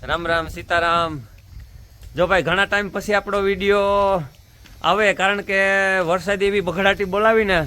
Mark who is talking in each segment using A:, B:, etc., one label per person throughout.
A: રામ રામ સીતારામ। જો ભાઈ ઘણા ટાઈમ પછી આપણો વિડીયો આવે, કારણ કે વરસાદ એવી બઘડાટી બોલાવીને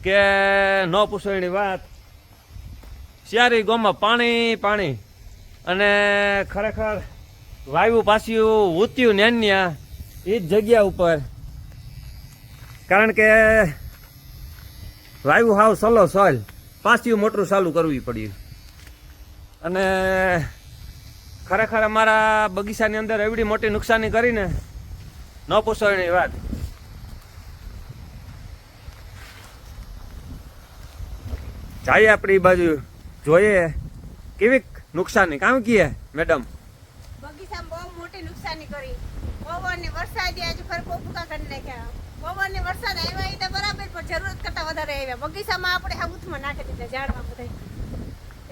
A: કે ન પૂછો એની વાત। શિયારી ગામમાં પાણી પાણી અને ખરેખર વાયુ પાછું ઉત્યું નેન્યા એ જ જગ્યા ઉપર, કારણ કે વાયુ હાવ સલો સલ પાછું મોટરું ચાલુ કરવી પડ્યું। અને ખરેખર અમારા બગીચાની અંદર એવડી મોટી નુકસાની કરીને ન પૂછો એની વાત। જઈએ આપણી બાજુ જોઈએ કેવી નુકસાની કામ કીએ મેડમ।
B: બગીચામાં બહુ મોટી નુકસાની કરી। પવન ને વરસાદ આજે ફર પોપકા કરી નાખ્યા। પવન ને વરસાદ આવ્યા એ તો બરાબર, પણ જરૂરત કરતા વધારે આવ્યા। બગીચામાં આપણે હાઉથમાં નાખી દીધા ઝાડમાં બધા,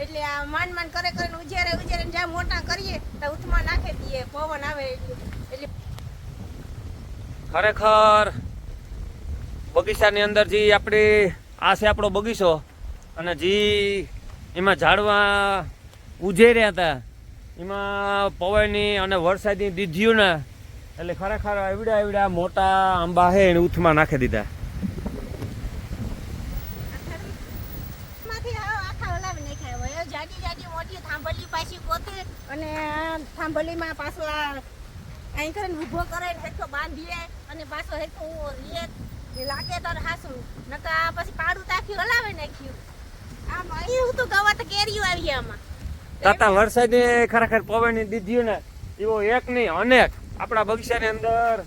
B: એટલે આ માંડ માંડ કરે કરીને ઉજેરે જ્યાં મોટા કરીએ તો ઉથમાં નાખી દઈએ પવન આવે એટલે।
A: ખરેખર બગીચાની અંદર જે આપણી આ છે આપણો બગીચો, અને જે એમાં ઝાડવા ઉજેર્યા હતા એમાં પવનની અને વરસાદની દીધ્યું ને, એટલે ખરેખર એવડા મોટા આંબા છે એને ઉથમાં નાખી દીધા।
B: થાંભલી પાછી ગોતે અને થાંભલીમાં પાછો અહીં કરીને ઊભો કરે હેઠો બાંધીએ અને પાછો હેઠો લે લાગે તો હાસું નકા પછી પાડું તાખ્યું હલાવે નાખ્યું। આમ અહીં તો ગવા તો કેરીઓ આવી આમાં
A: તાતા વરસાદે ખરેખર પવનની દીધ્યું ને એવો એક નહીં અનેક આપણા બગીચાની અંદર,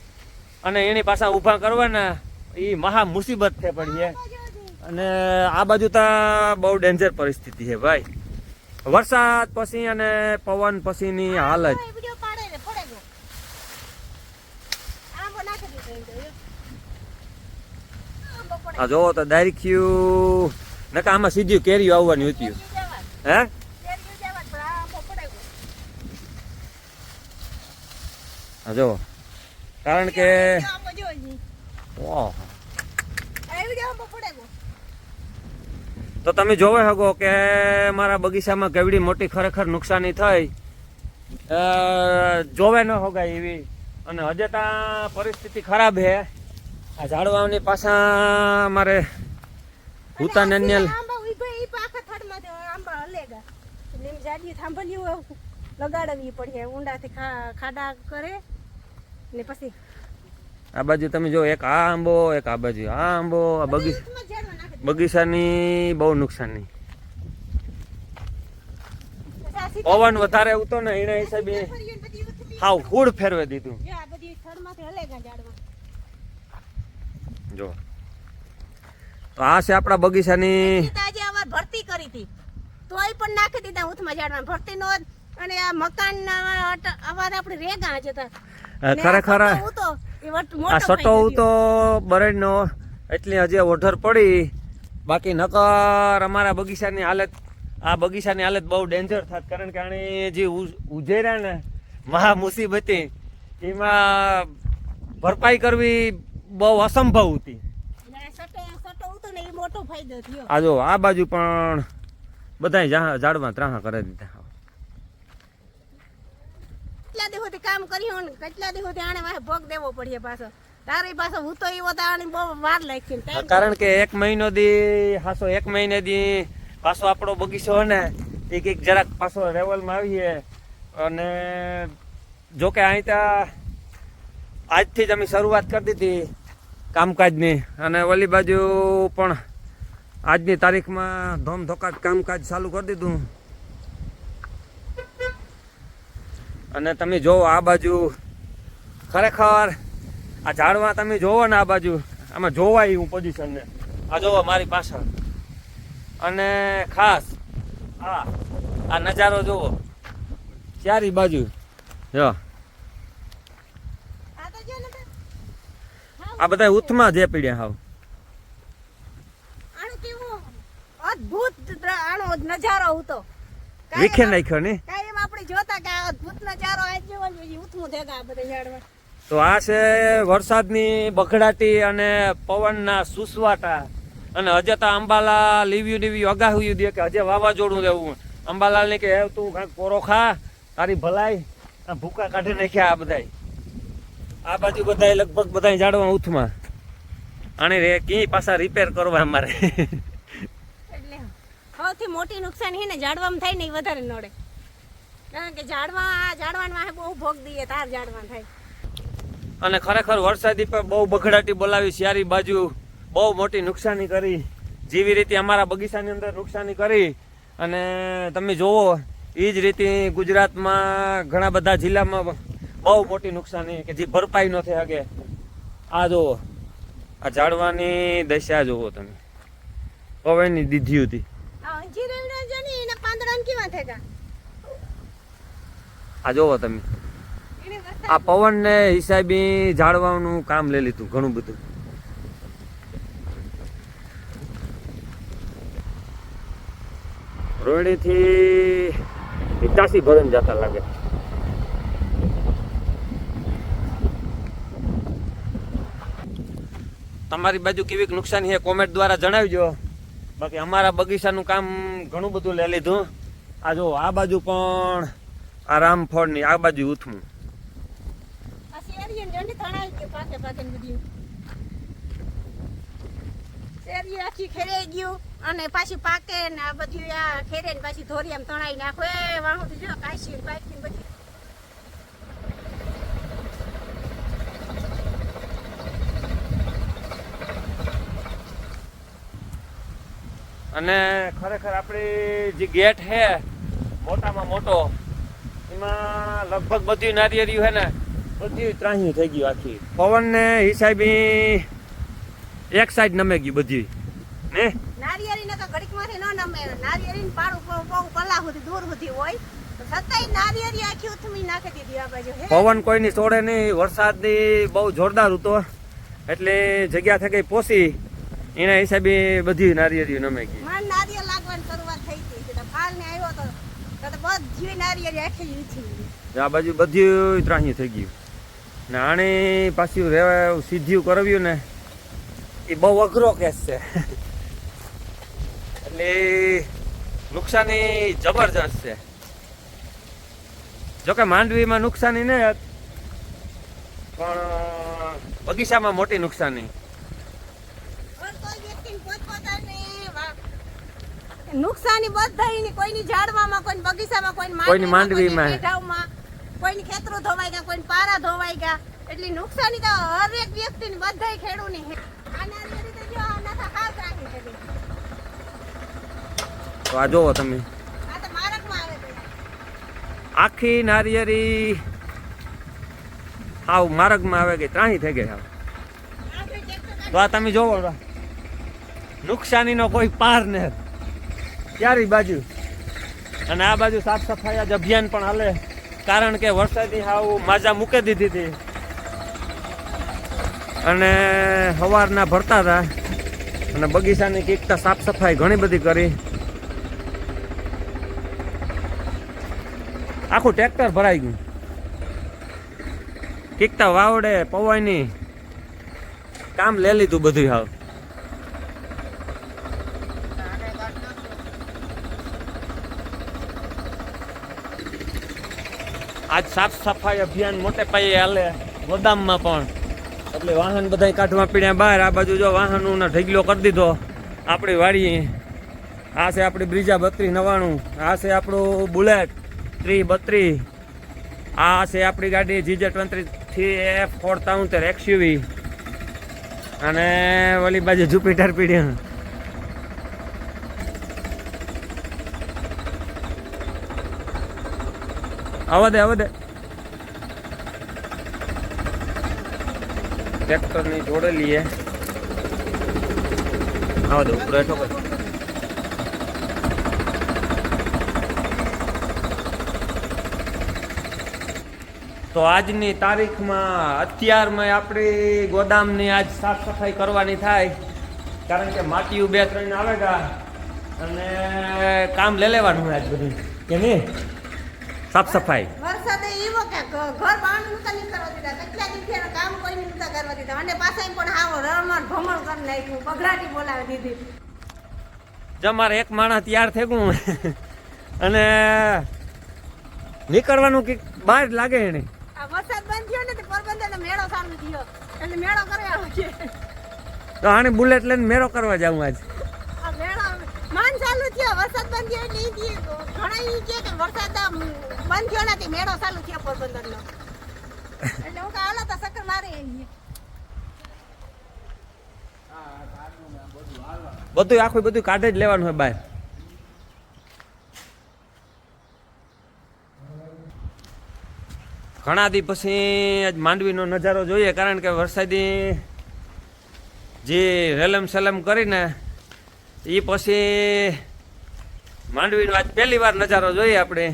A: અને એની પાછા ઊભા કરવાના એ મહા મુસીબત છે પડી છે। અને આ બાજુ તો બહુ ડેન્જર પરિસ્થિતિ છે ભાઈ, વરસાદ પછી અને પવન પછીની હાલત। આ જોવો તો દારીખ્યું નકા આમાં સીધું કેરીઓ આવવાની હતી હે। હા જો, કારણ કે તો તમે જોવે શકો કે મારા બગીચામાં કેવડી મોટી ખરેખર નુકસાની થઈ, જોવે ન હોગાય એવી। અને હજે ત્યાં પરિસ્થિતિ ખરાબ છે। આ ઝાડવાની પાછા મારે ભૂતાન
B: લગાડવી પડે ઊંડાથી ખાડા કરે ને પછી
A: આ બાજુ તમે જો એક આ આંબો, એક આ બાજુ આ આંબો, આ બગીચાની બહુ નુકસાની। પવન વધારે આવતો ને એના હિસાબે હાવ ફૂડ ફેરવે દીધું। જો તો આ છે આપણા બગીચાની
B: ભરતી કરી હતી તોય પણ નાખી દીધા ઉથમાં ઝાડમાં ભરતી નો, અને આ મકાન અવાજ આપણે રેગા જતા
A: ખરેખર આ સટો તો બરેડ નો એટલી હજી ઓઢર પડી, બાકી નકર અમારા બગીચાની હાલત આ બગીચાની હાલત બહુ ડેન્જર થાત, કારણ કે આની જે ઉજેર્યા ને મહા મુસીબતી એમાં ભરપાઈ કરવી બહુ અસંભવ હતી। આ જો આ બાજુ પણ બધા ઝાડમાં ત્રાહા કરી દીધા।
B: કેટલા દિવસથી કામ કર્યું ને કેટલા દિવસથી આને વાહે ભોગ દેવો પડે પાછો, તારી પાછો હું તો એવો આની બહુ વાર લાગશે,
A: કારણ કે એક મહિનો દી હાસો એક મહિને દી પાછો આપણો બગીચો હે ને એક જરાક પાછો લેવલમાં આવીએ। અને જોકે અહીં ત્યાં આજથી જ અમે શરૂઆત કરી દીધી કામકાજની, અને ઓલી બાજુ પણ આજની તારીખમાં ધોમધોકાટ કામકાજ ચાલુ કરી દીધું। અને તમે જોવો આ બાજુ ખરેખર આ ઝાડમાં તમે જોવો ને આ બાજુ આમાં જોવાય હું પોઝિશન ને આ જોવો મારી પાછળ, અને ખાસ આ નજારો જોવો ચારી બાજુ જો આ બધા ઉથમાં જે પીડ્યા હાવ
B: અદ્ભુત આનો નજારો હતો
A: વિખે નાખ્યો ને
B: કાયમ આપણે જોતા કે અદ્ભુત નજારો આજ જેવો ઉથમું દેખા બધા ઝાડમાં।
A: તો આ છે વરસાદની બઘડાટી અને પવનના સુસવાટા, અને હજે તો અંબાલાલ લીવ્યું અગાહ્યું દે કે હજે વાવાઝોડું રહેવું। અંબાલાલ ને કે તું કાંઈક પોરો ખા, સારી ભલાઈ આ ભૂકા કાઢી નાખ્યા આ બધાય. આ બાજુ બધાય લગભગ બધાય ઝાડવા ઉથમાં. આને કી પાછા રિપેર કરવા અમારે.
B: એટલે સૌથી મોટી નુકસાન છે ને ઝાડવામાં થાય ને એ વધારે નડે. કારણ કે ઝાડવામાં બહુ ભોગ દઈએ તાર ઝાડવા થાય.
A: અને ખરેખર વરસાદી પર બહુ બગડાટી બોલાવી શિયારી બાજુ બહુ મોટી નુકસાની કરી. જેવી રીતે અમારા બગીચાની અંદર નુકસાની કરી અને તમે જોવો એ જ રીતે ગુજરાતમાં ઘણા બધા જિલ્લામાં બહુ મોટી નુકસાની કે જે ભરપાઈ ન થઈ શકે. આ જુઓ આ ઝાડવાની દશા જુઓ તમે પવનની દીધી હતી. આ જોવો તમે આ પવનને હિસાબે ઝાડવાનું કામ લઈ લીધું ઘણું બધું. રોહિણીથી 85 ભરણ જતા લાગે. તમારી બાજુ કેવી નુકસાની છે કોમેન્ટ દ્વારા જણાવજો. બાકી અમારા બગીચાનું કામ ઘણું બધું લઈ લીધું. આ જો આ બાજુ પણ આ રામફળની આ બાજુ ઉથમું.
B: આખી ખેરાઈ ગયું અને પાછી પાકે ને આ બધું આ ખેરે ને પાછી ધોરી આમ તણાઈ નાખો. એ વાહું જો કાશી પાકી બધી.
A: અને ખરેખર આપણી જે ગેટ છે મોટામાં મોટો એમાં લગભગ બધી નારિયેળિયું છે ને બધી ત્રાહી થઈ ગયું આખી. પવનને હિસાબે એક સાઈડ નમે ગયું બધી ને.
B: નારિયેળીને તો ઘડીકમાંથી ન નમે. નારિયેળીને પાડું બહુ કલા સુધી દૂર સુધી હોય તો છતાંય નારિયેળી આખી ઉથમી નાખી દીધી આ બાજુ.
A: પવન કોઈની છોડે નહીં. વરસાદની બહુ જોરદાર હતો એટલે જગ્યા થઈ ગઈ પોસી એના હિસાબે બધી નારિયેળીઓ નમે ગઈ.
B: માન નારિયેળ લાગવાની શરૂઆત થઈ ગઈ છે. ફાલ ને આવ્યો તો બધી નારિયેળી આખી ઉથમી.
A: આ બાજુ બધું ત્રાહી થઈ ગયું ને. આને પાછું રેવા સીધ્યું કરાવ્યું ને એ બહુ અઘરો કેસ છે. એટલે નુકસાની જબરજસ્ત છે. જોકે માંડવીમાં નુકસાની નહીં પણ બગીચામાં મોટી નુકસાની.
B: નુકસાની બધાની કોઈની ઝાડવામાં કોઈની બગીચામાં
A: કોઈની માંડવીમાં
B: કોઈની ખેતરો ધોવાઈ ગયા કોઈની પારા ધોવાઈ ગયા. એટલી નુકસાની તો હરેક વ્યક્તિની બધાય ખેડૂની છે.
A: તો આ જોવો તમે આખી નારિયેળી હાવ માર્ગમાં આવે ગઈ ત્રાહી થઈ ગઈ. હાવ તો આ તમે જોવો નુકસાનીનો કોઈ પાર ને ચારી બાજુ. અને આ બાજુ સાફ સફાઈ જ અભિયાન પણ હાલે કારણ કે વરસાદની હાવ માજા મૂકી દીધી હતી અને સવારના ભરતા હતા અને બગીચાની કીકતા સાફ સફાઈ ઘણી બધી કરી. આખું ટ્રેક્ટર ભરાઈ ગયું. કીકતા વાવડે પવાઈની કામ લઈ લીધું બધું. હાવ આજ સાફ સફાઈ અભિયાન મોટે પાયે હાલે ગોદામમાં પણ. એટલે વાહન બધા કાઢવા પીડ્યા બહાર. આ બાજુ જો વાહનોનો ઢગલો કરી દીધો આપણી વાડી. આ છે આપણી બ્રિજા 3299. આ છે આપણું બુલેટ 332. આ છે આપણી ગાડી GZ23F473 XUV. અને ઓલી બાજુ જુપિટર પીડ્યા. આવા દે ટ્રેક્ટરની જોડેલી હે. આવા દે ઉપર હેઠો કર. તો આજની તારીખમાં અત્યારમાં આપણી ગોદામની આજ સાફ સફાઈ કરવાની થાય કારણ કે માટીઓ 2-3 આવેગા અને કામ લઈ લેવાનું આજ બધું કે નહીં સાફ સફાઈ.
B: વરસાદ એવો કે ઘર બાંધ નતા નહીં કરવા દીધા. કેટલા દિવસે કામ કોઈ નતા કરવા દીધા અને પાછા પણ હાવ રમણ ભમણ કરી નાખ્યું. બગડાટી બોલાવી દીધી.
A: જો મારે એક માણસ તૈયાર થઈ ગયું અને નીકળવાનું કે બહાર લાગે એને
B: આ વરસાદ બંધ થયો ને તે પોરબંદર મેળો ચાલુ થયો એટલે મેળો કરવા આવ્યો છે
A: તો આને બુલેટ લઈને મેરો કરવા જાઉં આજ
B: આ મેળો માન ચાલુ થયો વરસાદ બંધ થયો એટલે ઈ ઘણા ઈ કહે કે વરસાદ બંધ થયો ને તે મેળો ચાલુ થયો પોરબંદરનો એટલે હું હાલો તો ચક્કર મારી આવીએ
A: બધું આખું બધું કાઢે જ લેવાનું હોય બહાર ઘણા દી પછી આજ માંડવીનો નજારો જોઈએ કારણ કે વરસાદી જે રેલમ સેલમ કરીને એ પછી માંડવીનો આજ પહેલી વાર નજારો જોઈએ આપણે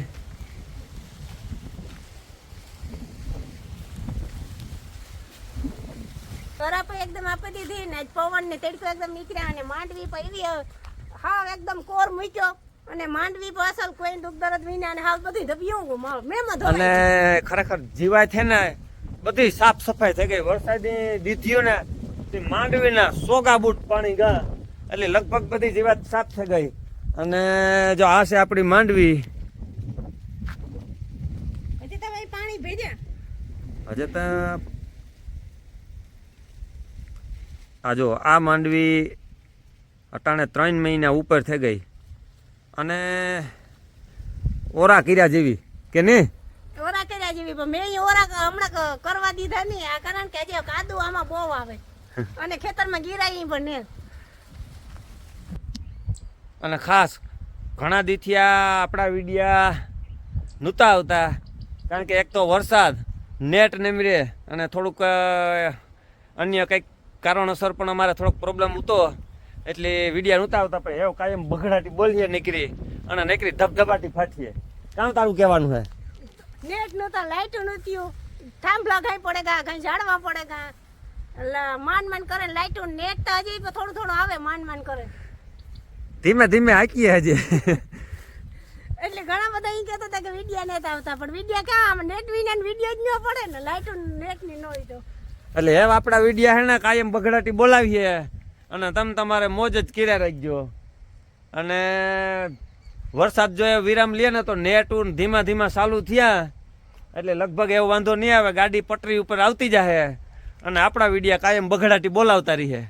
B: તરાપ એકદમ આપી દીધી ને પવન ને તડકો એકદમ નીકળ્યા અને માંડવી પર એવી હાવ એકદમ કોર મૂક્યો અને માંડવી પર અસલ કોઈ દુઃખ દર્દ વિના અને હાવ બધી ધબ્યું મેમાં
A: અને ખરેખર જીવાય છે ને બધી સાફ સફાઈ થઈ ગઈ વરસાદી દીધીઓ ને તે માંડવીના સોગા બૂટ પાણી ગયા એટલે લગભગ બધી જીવાત સાફ થઈ ગઈ અને જો આ છે આપણી માંડવી
B: હજી તમે પાણી ભેજ્યા
A: હજે તો આ જો આ માંડવી અટાણે 3 મહિના ઉપર થઈ ગઈ અને ઓરા કર્યા જેવી કે નહીં
B: ઓરા કર્યા જેવી પણ મેં ઓરા હમણાં કરવા દીધા નહીં આ કારણ કે હજી કાદુ આમાં બહુ આવે અને ખેતરમાં ગિરાઈ પણ ને
A: અને ખાસ ઘણા દીથિયા આપણા વિડિયા નહોતા આવતા કારણ કે એક તો વરસાદ નેટ નમરે અને થોડુંક અન્ય કંઈક કારણોસર પણ અમારે થોડોક પ્રોબ્લેમ હતો એટલે વિડિયા નહોતા આવતા પણ એવું કાયમ બગડાટી બોલીએ નીકળી અને નીકળી ધબધબાટી ફાટીએ કામ તારું કહેવાનું છે
B: નેટ નહોતા લાઈટો નહોતી થાંભલા ઘાઈ પડેગા ઘાઈ ઝાડવા પડેગા એટલે માન કરે લાઈટો નેટ તો હજી થોડું થોડું આવે માન કરે
A: ધીમે ધીમે હાકીએ હજી
B: એટલે ઘણા બધા ઈ કહેતા હતા કે વિડિયા નતા આવતા પણ વિડિયા ક્યાં નેટ વિના વિડિયો જ ન પડે ને લાઈટો નેટ ની ન હોય તો
A: એટલે એમ આપણા વિડિયા હે ને કાયમ બગડાટી બોલાવીએ અને તમે તમારે મોજ જ કર્યા રાખજો અને વરસાદ જો એ વિરામ લે ને તો નેટ ધીમા ધીમા ચાલુ થયા એટલે લગભગ એવો વાંધો નહીં આવે ગાડી પટરી ઉપર આવતી જાહે અને આપણા વિડિયા કાયમ બગડાટી બોલાવતા રહીએ